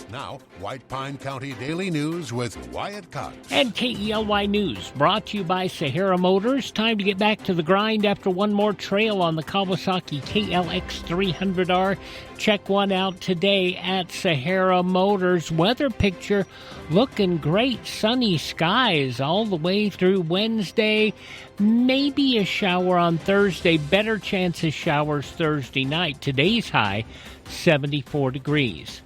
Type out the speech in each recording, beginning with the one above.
Now, White Pine County Daily News with Wyatt Cox. And KELY News, brought to you by Sahara Motors. Time to get back to the grind after one more trail on the Kawasaki KLX 300R. Check one out today at Sahara Motors. Weather picture looking great. Sunny skies all the way through Wednesday. Maybe a shower on Thursday. Better chance of showers Thursday night. Today's high, 74 degrees.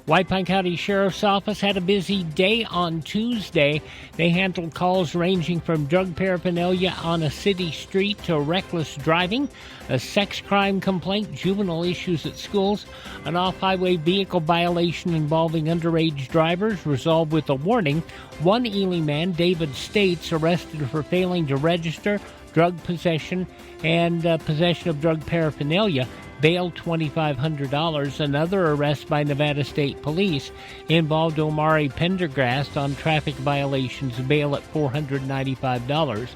White Pine County Sheriff's Office had a busy day on Tuesday. They handled calls ranging from drug paraphernalia on a city street to reckless driving, a sex crime complaint, juvenile issues at schools, an off-highway vehicle violation involving underage drivers resolved with a warning. One Ely man, David States, arrested for failing to register, drug possession, and possession of drug paraphernalia. Bail $2,500. Another arrest by Nevada State Police involved Omari Pendergrast on traffic violations, bail at $495.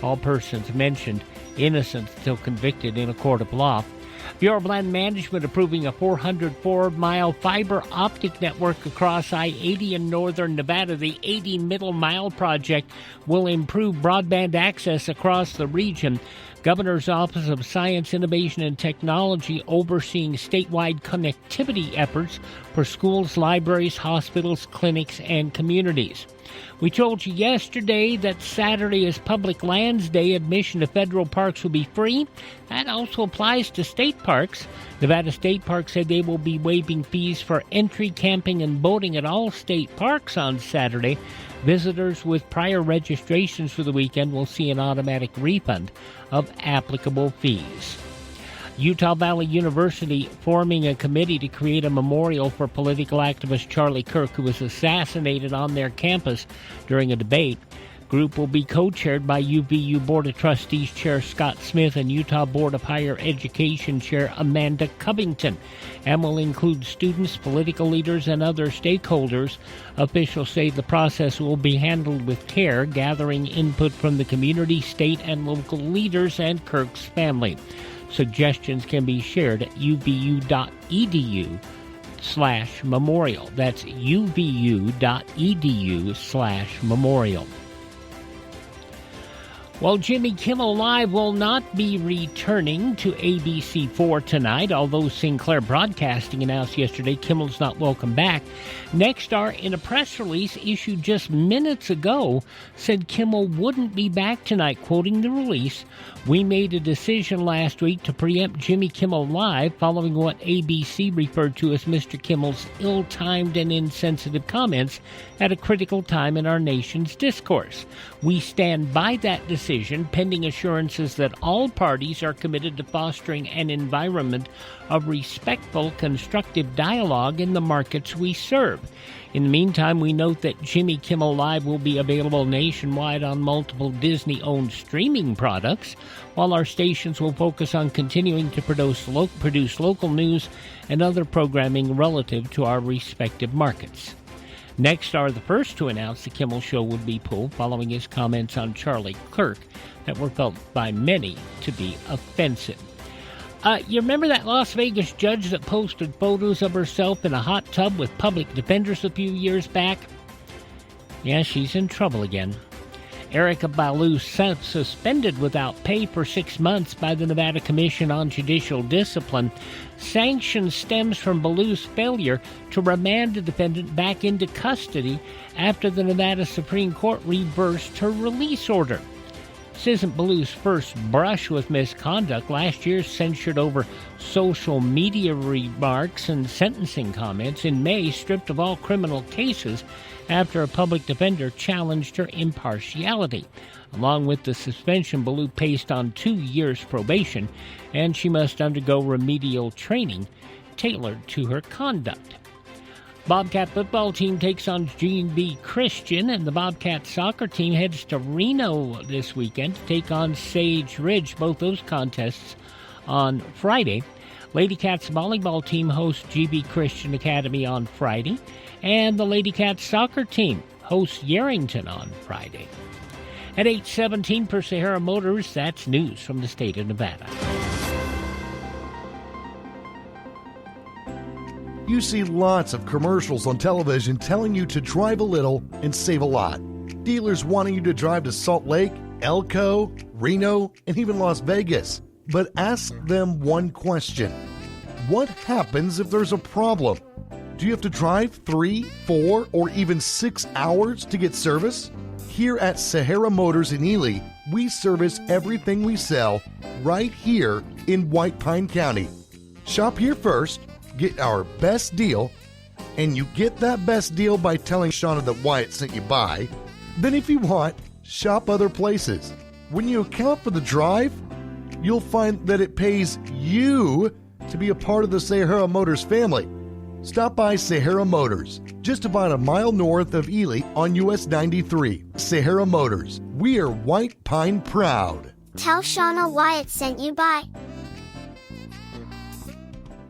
All persons mentioned innocent until convicted in a court of law. Bureau of Land Management approving a 404-mile fiber optic network across I-80 in northern Nevada. The 80 Middle Mile project will improve broadband access across the region. Governor's Office of Science, Innovation, and Technology overseeing statewide connectivity efforts for schools, libraries, hospitals, clinics, and communities. We told you yesterday that Saturday is Public Lands Day. Admission to federal parks will be free. That also applies to state parks. Nevada State Park said they will be waiving fees for entry, camping, and boating at all state parks on Saturday. Visitors with prior registrations for the weekend will see an automatic refund of applicable fees. Utah Valley University forming a committee to create a memorial for political activist Charlie Kirk, who was assassinated on their campus during a debate. Group will be co-chaired by UVU Board of Trustees Chair Scott Smith and Utah Board of Higher Education Chair Amanda Covington, and will include students, political leaders, and other stakeholders. Officials say the process will be handled with care, gathering input from the community, state, and local leaders and Kirk's family. Suggestions can be shared at uvu.edu/memorial. That's uvu.edu/memorial. Well, Jimmy Kimmel Live will not be returning to ABC4 tonight, although Sinclair Broadcasting announced yesterday Kimmel's not welcome back. Nexstar, in a press release issued just minutes ago, said Kimmel wouldn't be back tonight, quoting the release. "We made a decision last week to preempt Jimmy Kimmel Live following what ABC referred to as Mr. Kimmel's ill-timed and insensitive comments at a critical time in our nation's discourse. We stand by that decision, pending assurances that all parties are committed to fostering an environment of respectful, constructive dialogue in the markets we serve. In the meantime, we note that Jimmy Kimmel Live will be available nationwide on multiple Disney-owned streaming products, while our stations will focus on continuing to produce local news and other programming relative to our respective markets." Nexstar, the first to announce the Kimmel Show would be pulled following his comments on Charlie Kirk that were felt by many to be offensive. You remember that Las Vegas judge that posted photos of herself in a hot tub with public defenders a few years back? Yeah, she's in trouble again. Erica Ballou suspended without pay for 6 months by the Nevada Commission on Judicial Discipline. Sanction stems from Ballou's failure to remand the defendant back into custody after the Nevada Supreme Court reversed her release order. This isn't Ballou's first brush with misconduct. Last year, censured over social media remarks and sentencing comments. In May, stripped of all criminal cases after a public defender challenged her impartiality. Along with the suspension, Ballou faced on 2 years probation, and she must undergo remedial training tailored to her conduct. Bobcat football team takes on Gene B. Christian, and the Bobcat soccer team heads to Reno this weekend to take on Sage Ridge. Both those contests on Friday. Lady Cats volleyball team hosts GB Christian Academy on Friday, and the Lady Cats soccer team hosts Yerington on Friday. At 8:17 per Sahara Motors, that's news from the state of Nevada. You see lots of commercials on television telling you to drive a little and save a lot. Dealers wanting you to drive to Salt Lake, Elko, Reno, and even Las Vegas. But ask them one question. What happens if there's a problem? Do you have to drive 3, 4, or even 6 hours to get service? Here at Sahara Motors in Ely, we service everything we sell right here in White Pine County. Shop here first, get our best deal, and you get that best deal by telling Shauna that Wyatt sent you by. Then if you want, shop other places. When you account for the drive, you'll find that it pays you to be a part of the Sahara Motors family. Stop by Sahara Motors, just about a mile north of Ely on US 93. Sahara Motors, we are White Pine proud. Tell Shauna Wyatt sent you by.